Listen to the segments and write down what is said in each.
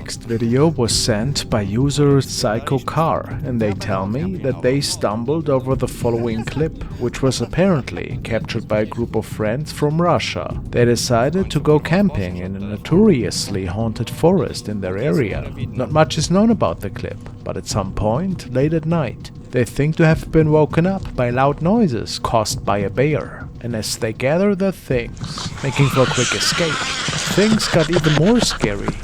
next video was sent by user Psycho Car, and they tell me that they stumbled over the following clip, which was apparently captured by a group of friends from Russia. They decided to go camping in a notoriously haunted forest in their area. Not much is known about the clip, but at some point, late at night, they think to have been woken up by loud noises caused by a bear. And as they gather their things, making for a quick escape, things got even more scary.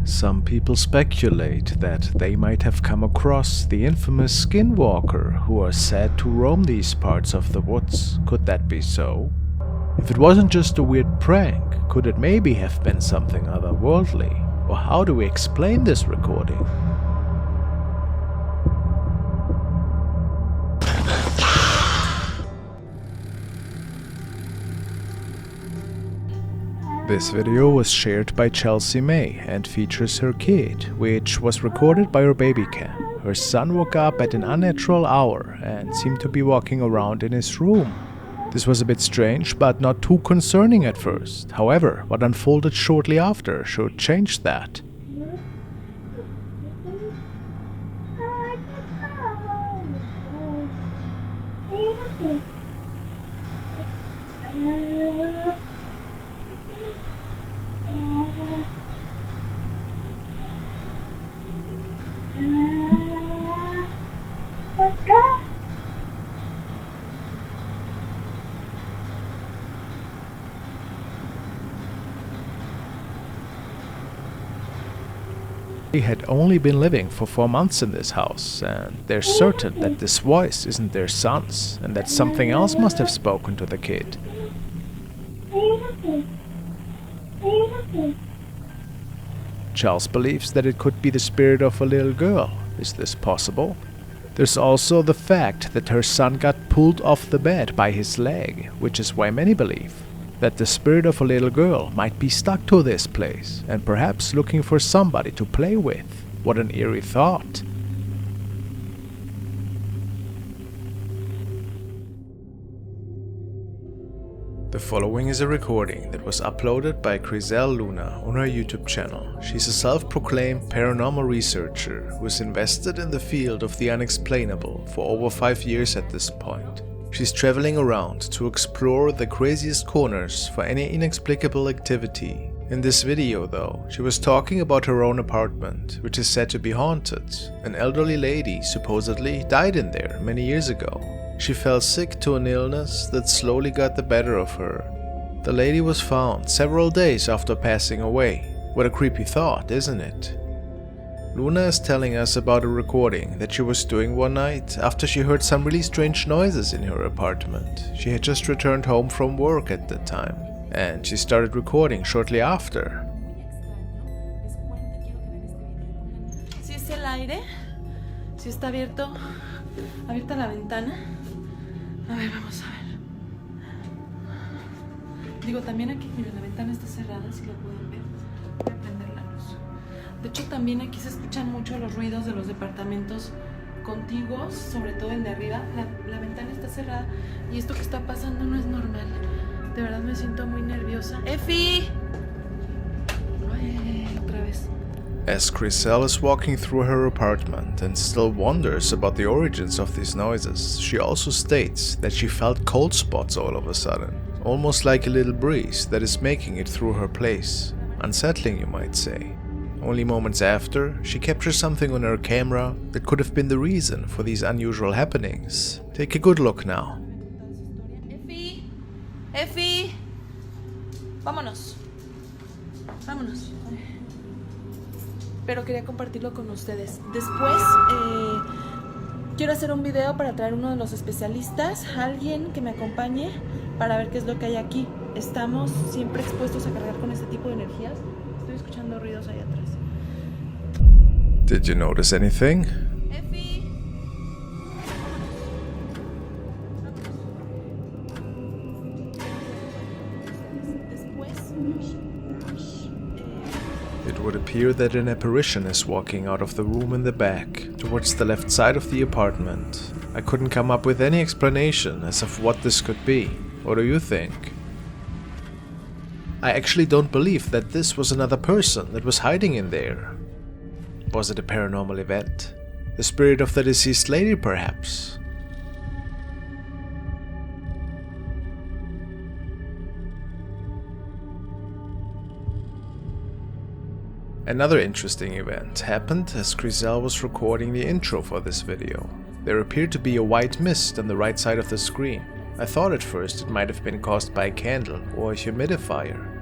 Some people speculate that they might have come across the infamous skinwalker who are said to roam these parts of the woods. Could that be so? If it wasn't just a weird prank, could it maybe have been something otherworldly? Or how do we explain this recording? This video was shared by Chelsea May and features her kid, which was recorded by her baby cam. Her son woke up at an unnatural hour and seemed to be walking around in his room. This was a bit strange, but not too concerning at first. However, what unfolded shortly after should change that. He had only been living for 4 months in this house, and they're certain that this voice isn't their son's, and that something else must have spoken to the kid. Charles believes that it could be the spirit of a little girl. Is this possible? There's also the fact that her son got pulled off the bed by his leg, which is why many believe that the spirit of a little girl might be stuck to this place and perhaps looking for somebody to play with. What an eerie thought. The following is a recording that was uploaded by Griselle Luna on her YouTube channel. She's a self-proclaimed paranormal researcher who is invested in the field of the unexplainable for over 5 years at this point. She's traveling around to explore the craziest corners for any inexplicable activity. In this video though, she was talking about her own apartment, which is said to be haunted. An elderly lady supposedly died in there many years ago. She fell sick to an illness that slowly got the better of her. The lady was found several days after passing away. What a creepy thought, isn't it? Luna is telling us about a recording that she was doing one night after she heard some really strange noises in her apartment. She had just returned home from work at the time, and she started recording shortly after. Si es el aire, si está abierta la ventana. A ver, vamos a ver. Digo, también aquí, miren, la ventana está cerrada, si lo pueden ver. Voy a prender la luz. De hecho, también aquí se escuchan mucho los ruidos de los departamentos contiguos, sobre todo el de arriba. La ventana está cerrada y esto que está pasando no es normal. De verdad me siento muy nerviosa. ¡Efi! Ay, otra vez. As Griselle is walking through her apartment and still wonders about the origins of these noises, she also states that she felt cold spots all of a sudden, almost like a little breeze that is making it through her place. Unsettling, you might say. Only moments after, she captures something on her camera that could have been the reason for these unusual happenings. Take a good look now. ¡Efi! ¡Efi! Vámonos. Vámonos. Pero quería compartirlo con ustedes. Después, quiero hacer un video para traer uno de los especialistas, alguien que me acompañe para ver qué es lo que hay aquí. Estamos siempre expuestos a cargar con este tipo de energías. Estoy escuchando ruidos ahí atrás. Did you notice anything? Efi. Después. It would appear that an apparition is walking out of the room in the back, towards the left side of the apartment. I couldn't come up with any explanation as of what this could be. What do you think? I actually don't believe that this was another person that was hiding in there. Was it a paranormal event? The spirit of the deceased lady, perhaps? Another interesting event happened as Griselle was recording the intro for this video. There appeared to be a white mist on the right side of the screen. I thought at first it might have been caused by a candle or a humidifier.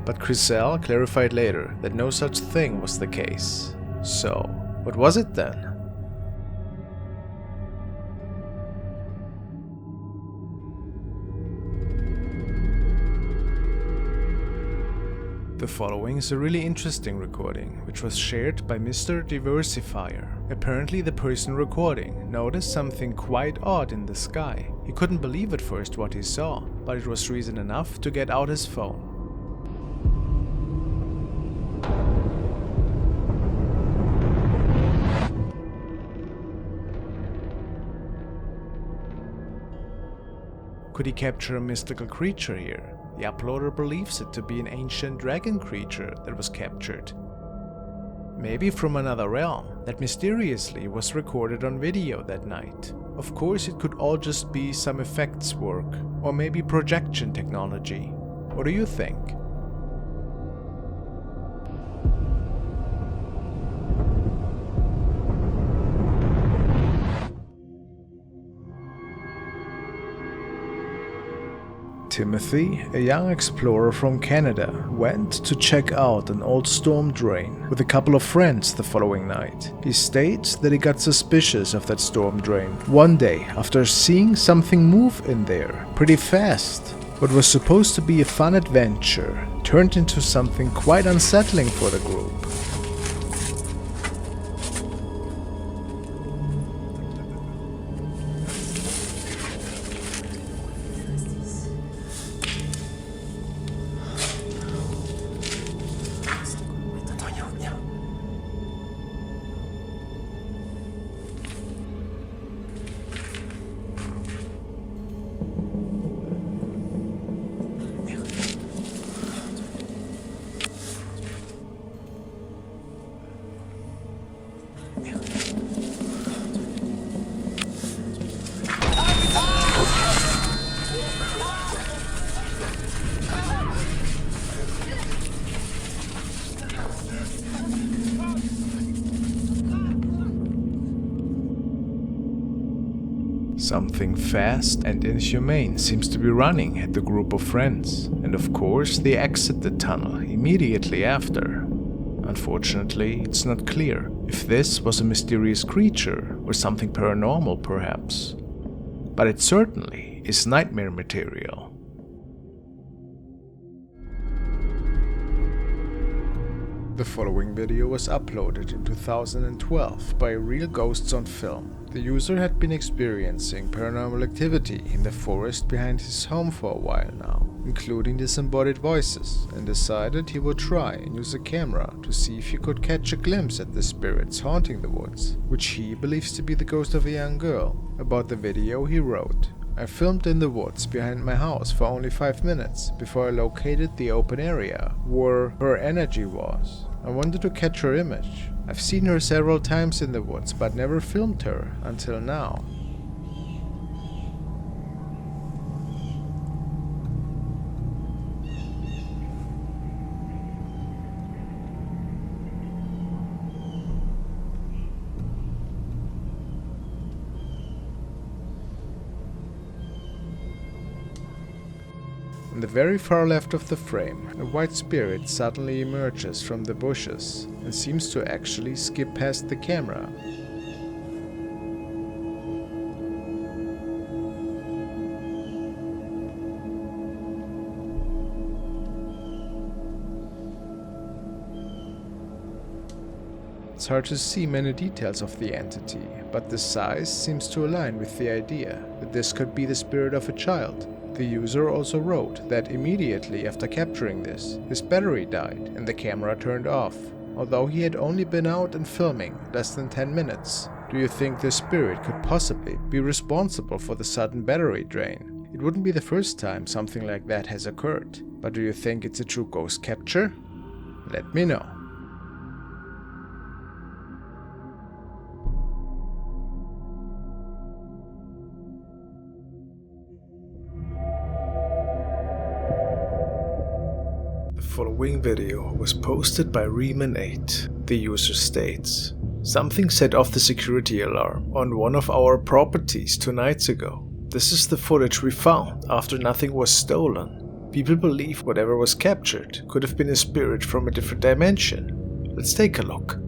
But Griselle clarified later that no such thing was the case. So, what was it then? The following is a really interesting recording, which was shared by Mr. Diversifier. Apparently the person recording noticed something quite odd in the sky. He couldn't believe at first what he saw, but it was reason enough to get out his phone. Could he capture a mystical creature here? The uploader believes it to be an ancient dragon creature that was captured. Maybe from another realm that mysteriously was recorded on video that night. Of course, it could all just be some effects work, or maybe projection technology. What do you think? Timothy, a young explorer from Canada, went to check out an old storm drain with a couple of friends the following night. He states that he got suspicious of that storm drain one day after seeing something move in there pretty fast. What was supposed to be a fun adventure turned into something quite unsettling for the group. Something fast and inhumane seems to be running at the group of friends, and of course they exit the tunnel immediately after. Unfortunately, it's not clear if this was a mysterious creature or something paranormal perhaps, but it certainly is nightmare material. The following video was uploaded in 2012 by Real Ghosts on Film. The user had been experiencing paranormal activity in the forest behind his home for a while now, including disembodied voices, and decided he would try and use a camera to see if he could catch a glimpse at the spirits haunting the woods, which he believes to be the ghost of a young girl. About the video he wrote, "I filmed in the woods behind my house for only 5 minutes before I located the open area where her energy was. I wanted to catch her image. I've seen her several times in the woods but never filmed her until now." On the very far left of the frame, a white spirit suddenly emerges from the bushes and seems to actually skip past the camera. It's hard to see many details of the entity, but the size seems to align with the idea that this could be the spirit of a child. The user also wrote that immediately after capturing this, his battery died and the camera turned off, although he had only been out and filming less than 10 minutes. Do you think this spirit could possibly be responsible for the sudden battery drain? It wouldn't be the first time something like that has occurred, but do you think it's a true ghost capture? Let me know. The following video was posted by Reman8. The user states, "Something set off the security alarm on one of our properties 2 nights ago. This is the footage we found after nothing was stolen. People believe whatever was captured could have been a spirit from a different dimension. Let's take a look."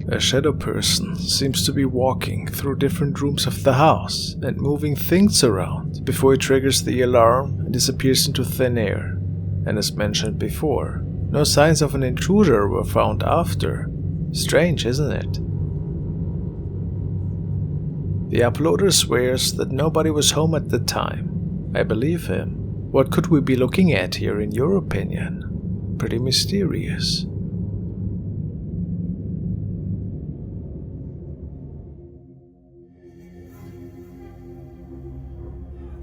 A shadow person seems to be walking through different rooms of the house and moving things around before he triggers the alarm and disappears into thin air. And as mentioned before, no signs of an intruder were found after. Strange, isn't it? The uploader swears that nobody was home at the time. I believe him. What could we be looking at here in your opinion? Pretty mysterious.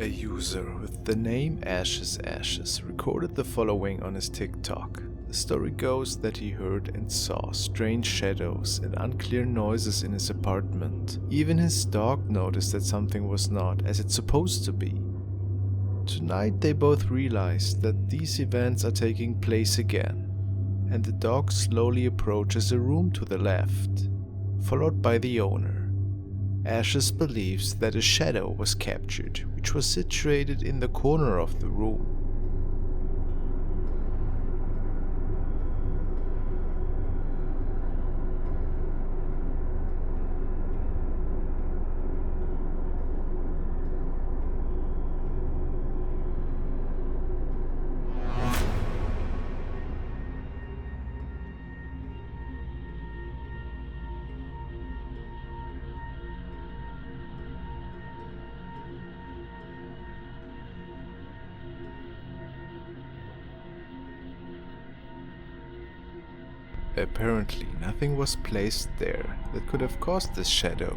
A user with the name Ashes recorded the following on his TikTok. The story goes that he heard and saw strange shadows and unclear noises in his apartment. Even his dog noticed that something was not as it's supposed to be. Tonight they both realized that these events are taking place again, and the dog slowly approaches a room to the left, followed by the owner. Ashes believes that a shadow was captured, which was situated in the corner of the room. Apparently, nothing was placed there that could have caused this shadow.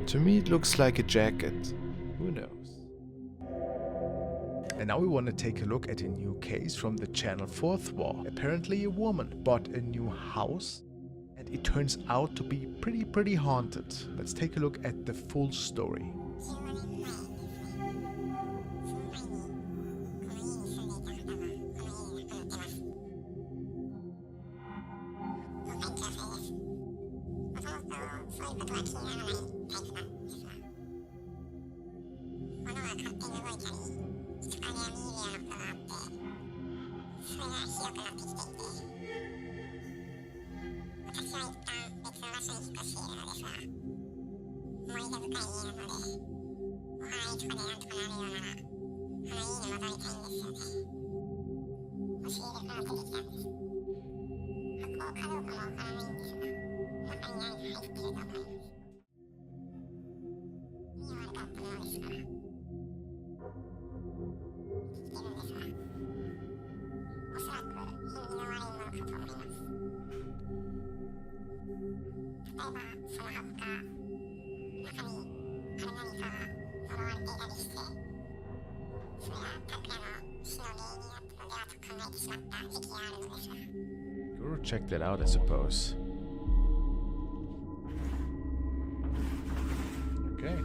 To me it looks like a jacket. Who knows? And now we want to take a look at a new case from the channel Fourth Wall. Apparently a woman bought a new house and it turns out to be pretty haunted. Let's take a look at the full story. Go check that out, I suppose. Okay.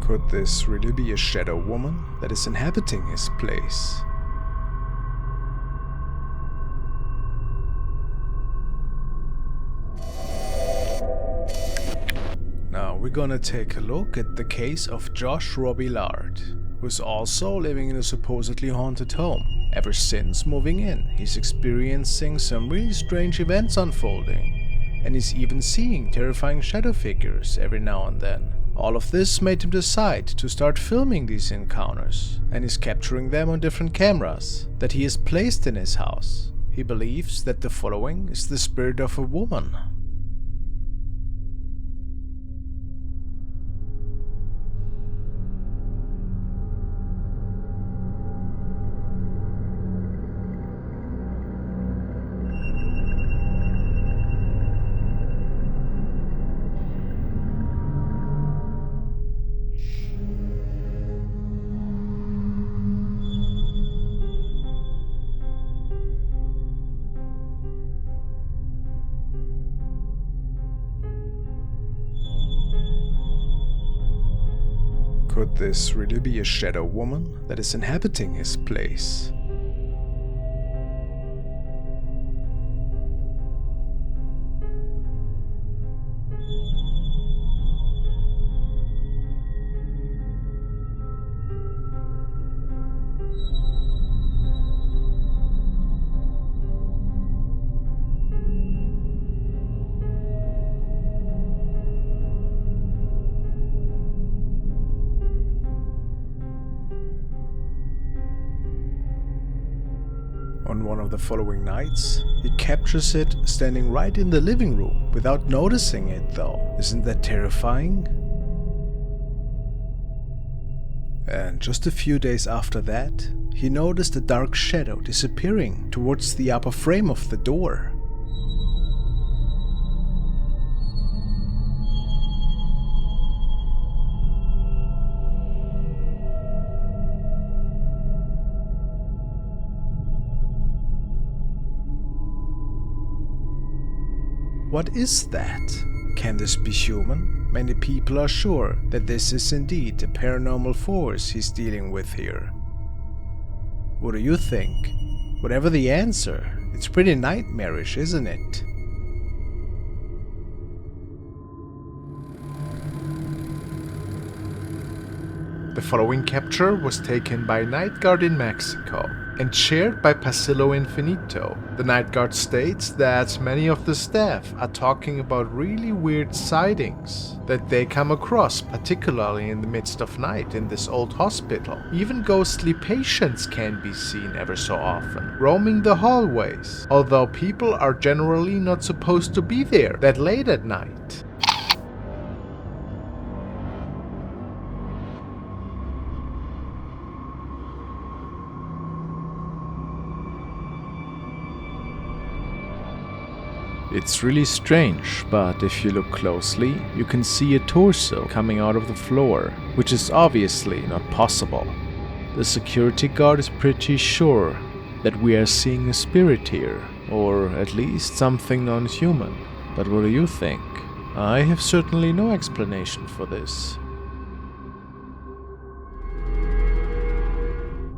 Could this really be a shadow woman that is inhabiting his place? Now we're gonna take a look at the case of Josh Robillard, who's also living in a supposedly haunted home. Ever since moving in, he's experiencing some really strange events unfolding, and he's even seeing terrifying shadow figures every now and then. All of this made him decide to start filming these encounters, and he's capturing them on different cameras that he has placed in his house. He believes that the following is the spirit of a woman. Could this really be a shadow woman that is inhabiting his place? On one of the following nights, he captures it standing right in the living room without noticing it though. Isn't that terrifying? And just a few days after that, he noticed a dark shadow disappearing towards the upper frame of the door. What is that? Can this be human? Many people are sure that this is indeed a paranormal force he's dealing with here. What do you think? Whatever the answer, it's pretty nightmarish, isn't it? The following capture was taken by a night guard in Mexico and shared by Pasillo Infinito. The night guard states that many of the staff are talking about really weird sightings that they come across, particularly in the midst of night in this old hospital. Even ghostly patients can be seen ever so often, roaming the hallways, although people are generally not supposed to be there that late at night. It's really strange, but if you look closely, you can see a torso coming out of the floor, which is obviously not possible. The security guard is pretty sure that we are seeing a spirit here, or at least something non-human. But what do you think? I have certainly no explanation for this.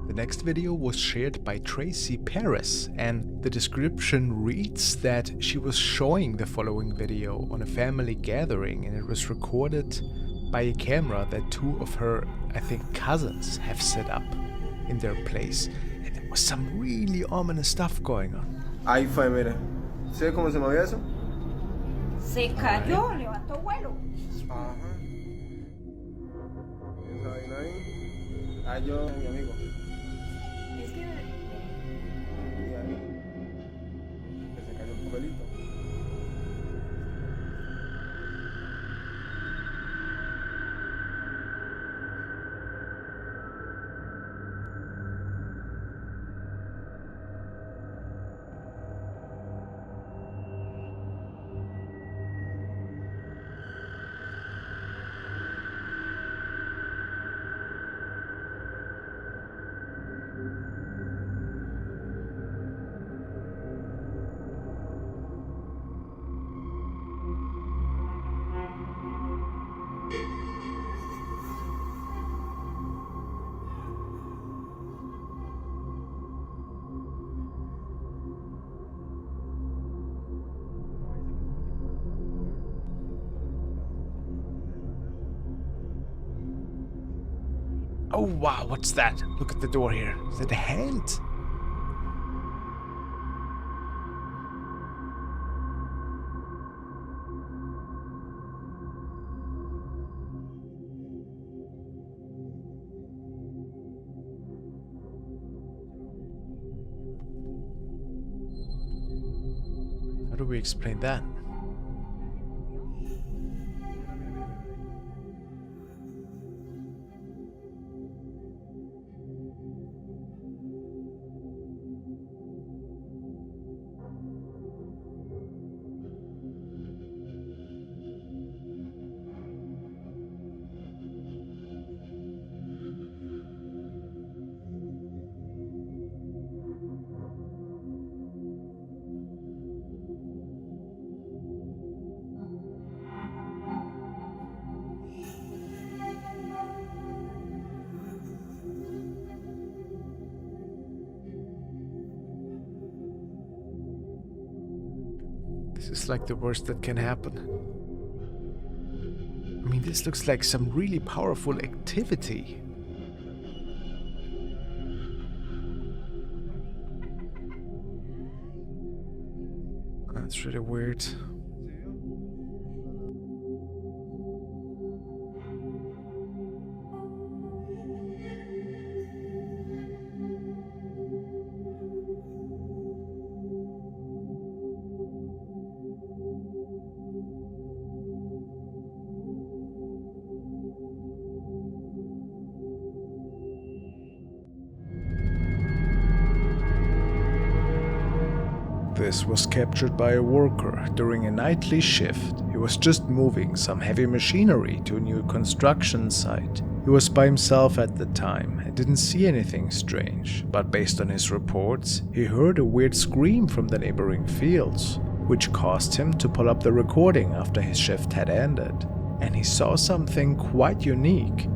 The next video was shared by Tracy Paris, and the description reads that she was showing the following video on a family gathering, and it was recorded by a camera that two of her, I think, cousins have set up in their place, and there was some really ominous stuff going on. Ahí fue, mira. ¿Sabes cómo se movía eso? Se cayó, levantó vuelo. Ajá. Esa vaina ahí. Ah, yo, mi amigo. Es que Mi amigo. Que se cayó el papelito. Oh wow, what's that? Look at the door here. Is that a hand? How do we explain that? This is like the worst that can happen. I mean, this looks like some really powerful activity. That's really weird. this was captured by a worker during a nightly shift. He was just moving some heavy machinery to a new construction site. He was by himself at the time and didn't see anything strange, but based on his reports, he heard a weird scream from the neighboring fields, which caused him to pull up the recording after his shift had ended, and he saw something quite unique.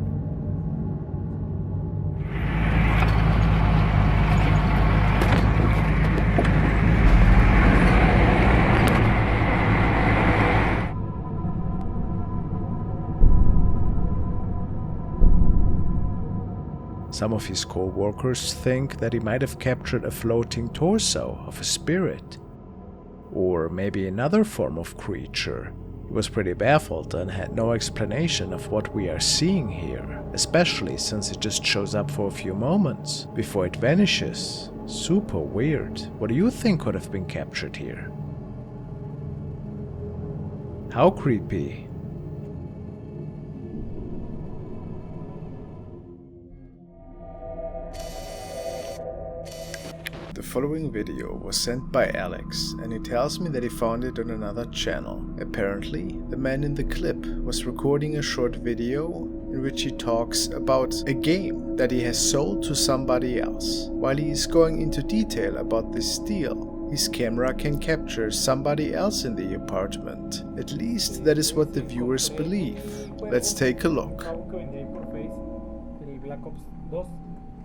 Some of his co-workers think that he might have captured a floating torso of a spirit, or maybe another form of creature. He was pretty baffled and had no explanation of what we are seeing here, especially since it just shows up for a few moments before it vanishes. Super weird. What do you think could have been captured here? How creepy. The following video was sent by Alex, and he tells me that he found it on another channel. Apparently, the man in the clip was recording a short video in which he talks about a game that he has sold to somebody else. While he is going into detail about this deal, his camera can capture somebody else in the apartment. At least that is what the viewers believe. Let's take a look.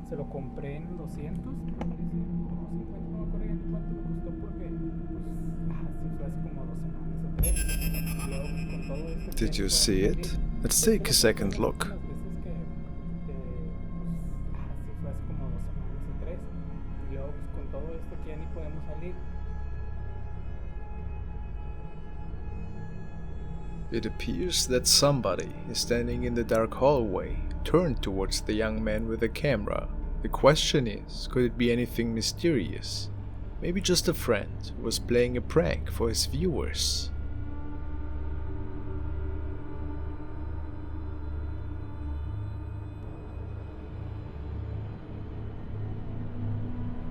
Se lo compré en 200, me parece, no 50, no me acuerdo ya ni cuánto me costó porque, pues, fue hace como 2 semanas o 3. Y luego, con todo esto. Did you see it? Let's take a second look. Las veces que, fue hace como 2 semanas o 3. Y luego, pues, con todo esto que ya ni podemos salir. It appears that somebody is standing in the dark hallway, turned towards the young man with the camera. The question is, could it be anything mysterious? Maybe just a friend who was playing a prank for his viewers.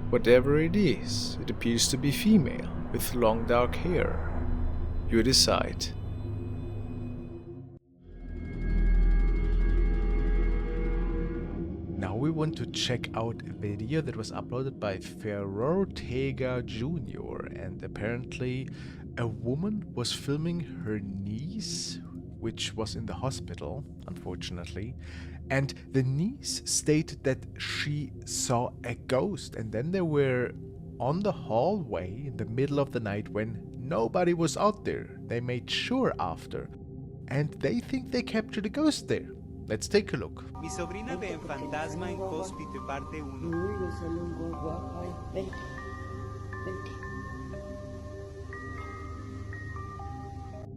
Whatever it is, it appears to be female, with long dark hair. You decide. Now we want to check out a video that was uploaded by Ortega Jr. and apparently a woman was filming her niece, which was in the hospital, unfortunately, and the niece stated that she saw a ghost, and then they were on the hallway in the middle of the night when nobody was out there. They made sure after, and they think they captured a ghost there. Let's take a look. Mi sobrina ve en Fantasma en Hospital parte 1. Uy, le sale un buen guapo. Ay, vente. Vente.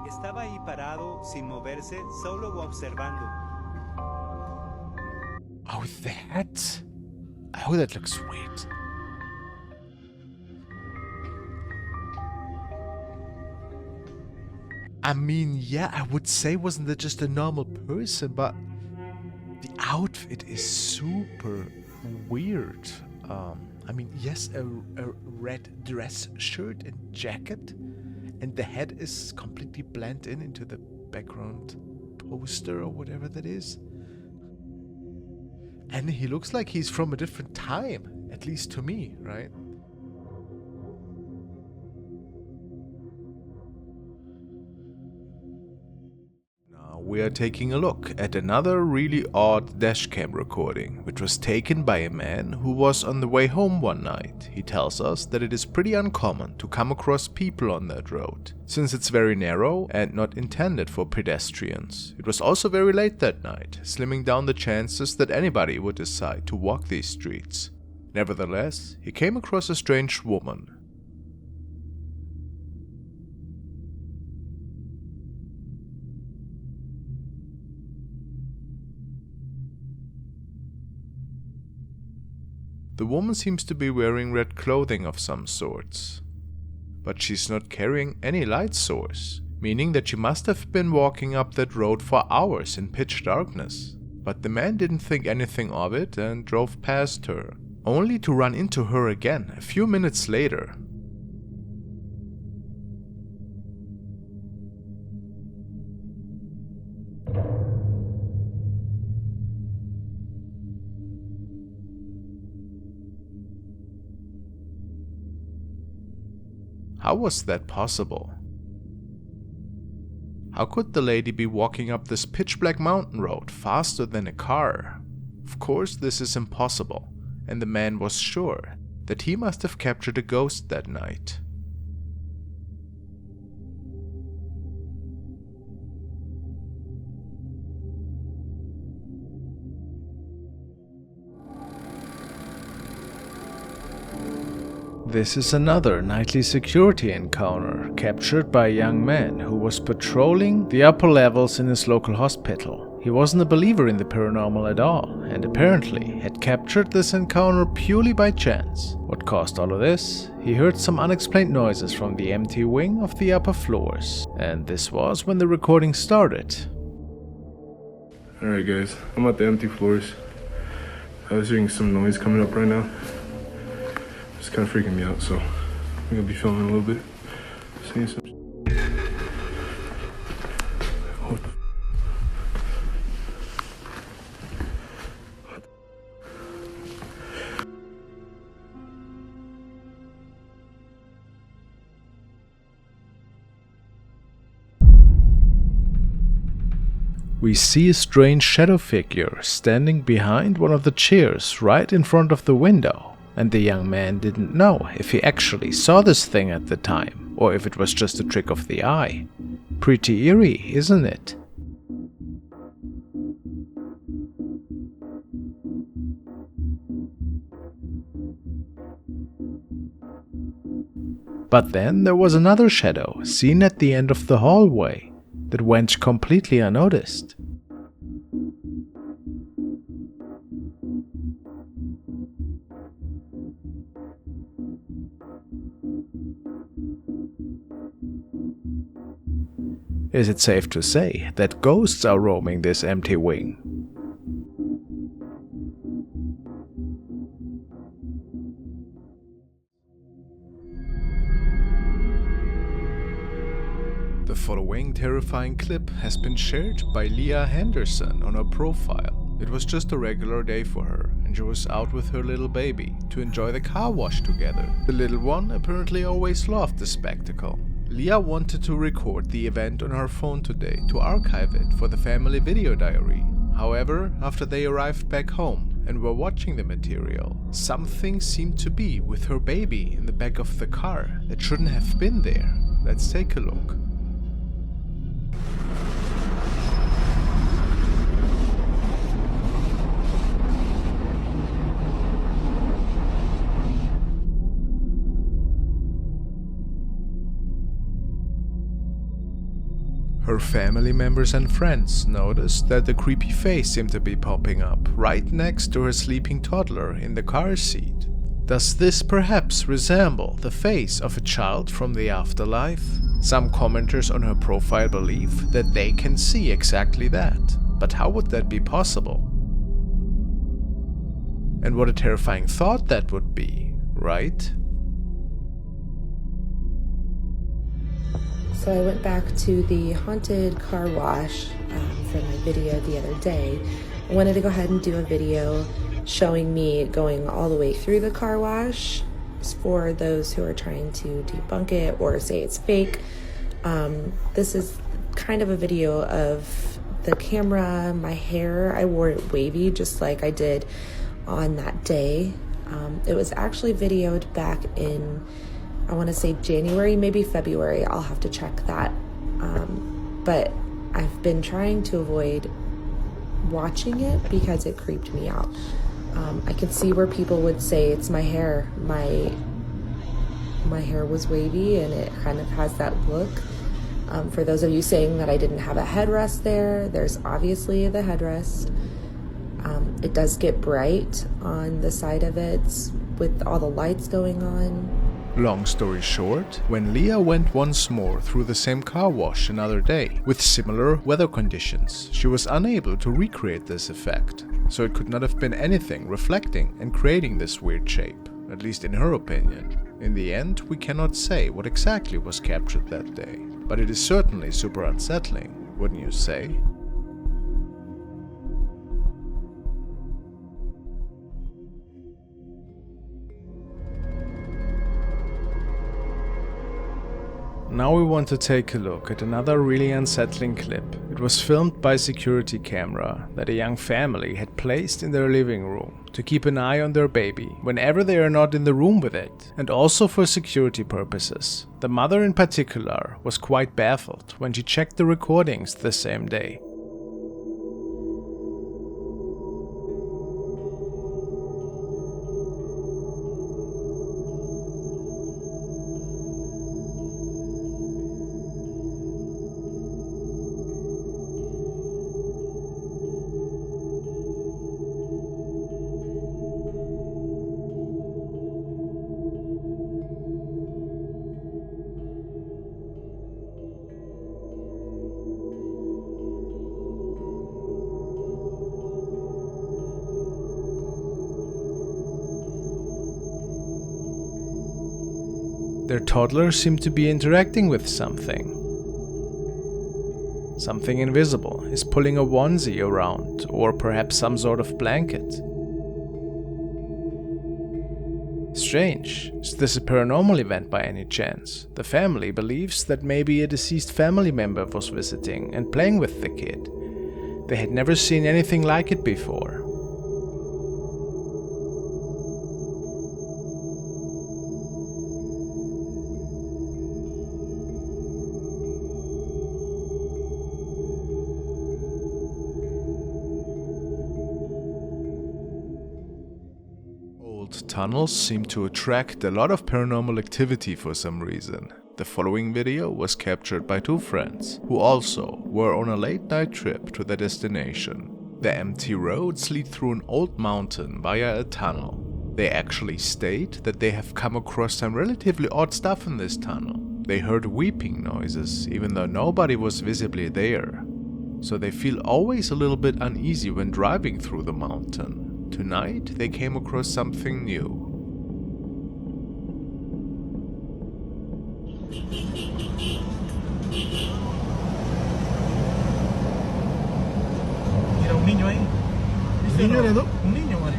Estaba ahí parado, sin moverse, solo observando. Oh, that? Oh, that looks weird. I mean, yeah, I would say wasn't that just a normal person, but the outfit is super weird. I mean, yes, a red dress shirt and jacket, and the head is completely blended into the background poster or whatever that is. And he looks like he's from a different time, at least to me, right? We are taking a look at another really odd dashcam recording, which was taken by a man who was on the way home one night. He tells us that it is pretty uncommon to come across people on that road, since it's very narrow and not intended for pedestrians. It was also very late that night, slimming down the chances that anybody would decide to walk these streets. Nevertheless, he came across a strange woman. The woman seems to be wearing red clothing of some sorts, but she's not carrying any light source, meaning that she must have been walking up that road for hours in pitch darkness. But the man didn't think anything of it and drove past her, only to run into her again a few minutes later. How was that possible? How could the lady be walking up this pitch-black mountain road faster than a car? Of course this is impossible, and the man was sure that he must have captured a ghost that night. This is another nightly security encounter captured by a young man who was patrolling the upper levels in his local hospital. He wasn't a believer in the paranormal at all, and apparently had captured this encounter purely by chance. What caused all of this? He heard some unexplained noises from the empty wing of the upper floors, and this was when the recording started. Alright guys, I'm at the empty floors. I was hearing some noise coming up right now. It's kind of freaking me out, so I'm gonna be filming a little bit. Seeing some. Oh. We see a strange shadow figure standing behind one of the chairs right in front of the window. And the young man didn't know if he actually saw this thing at the time, or if it was just a trick of the eye. Pretty eerie, isn't it? But then there was another shadow seen at the end of the hallway that went completely unnoticed. Is it safe to say that ghosts are roaming this empty wing? The following terrifying clip has been shared by Leah Henderson on her profile. It was just a regular day for her, and she was out with her little baby to enjoy the car wash together. The little one apparently always loved the spectacle. Leah wanted to record the event on her phone today to archive it for the family video diary. However, after they arrived back home and were watching the material, something seemed to be with her baby in the back of the car that shouldn't have been there. Let's take a look. Her family members and friends noticed that the creepy face seemed to be popping up right next to her sleeping toddler in the car seat. Does this perhaps resemble the face of a child from the afterlife? Some commenters on her profile believe that they can see exactly that. But how would that be possible? And what a terrifying thought that would be, right? So I went back to the haunted car wash for my video the other day. I wanted to go ahead and do a video showing me going all the way through the car wash for those who are trying to debunk it or say it's fake. This is kind of a video of the camera, my hair. I wore it wavy just like I did on that day. It was actually videoed back in, I want to say January, maybe February. I'll have to check that. But I've been trying to avoid watching it because it creeped me out. I could see where people would say it's my hair. My hair was wavy and it kind of has that look. For those of you saying that I didn't have a headrest there, there's obviously the headrest. It does get bright on the side of it with all the lights going on. Long story short, when Leah went once more through the same car wash another day, with similar weather conditions, she was unable to recreate this effect. So it could not have been anything reflecting and creating this weird shape, at least in her opinion. In the end, we cannot say what exactly was captured that day, but it is certainly super unsettling, wouldn't you say? Now we want to take a look at another really unsettling clip. It was filmed by a security camera that a young family had placed in their living room to keep an eye on their baby whenever they are not in the room with it, and also for security purposes. The mother in particular was quite baffled when she checked the recordings the same day. Their toddler seemed to be interacting with something. Something invisible is pulling a onesie around, or perhaps some sort of blanket. Strange. Is this a paranormal event by any chance? The family believes that maybe a deceased family member was visiting and playing with the kid. They had never seen anything like it before. Tunnels seem to attract a lot of paranormal activity for some reason. The following video was captured by two friends, who also were on a late night trip to their destination. The empty roads lead through an old mountain via a tunnel. They actually state that they have come across some relatively odd stuff in this tunnel. They heard weeping noises, even though nobody was visibly there. So they feel always a little bit uneasy when driving through the mountain. Tonight, they came across something new. Era un niño ahí. ¿Un niño era no? Un niño, Mari.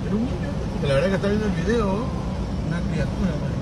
Era un niño. Porque la verdad que está viendo el video, una criatura, Mari.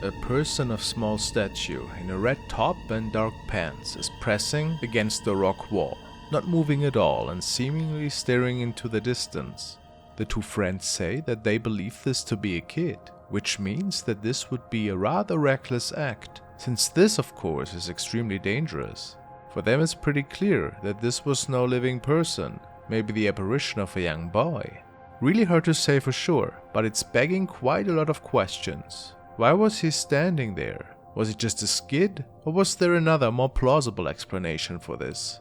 A person of small stature in a red top and dark pants is pressing against the rock wall, not moving at all and seemingly staring into the distance. The two friends say that they believe this to be a kid, which means that this would be a rather reckless act, since this of course is extremely dangerous. For them it's pretty clear that this was no living person, maybe the apparition of a young boy. Really hard to say for sure, but it's begging quite a lot of questions. Why was he standing there? Was it just a skid? Or was there another, more plausible explanation for this?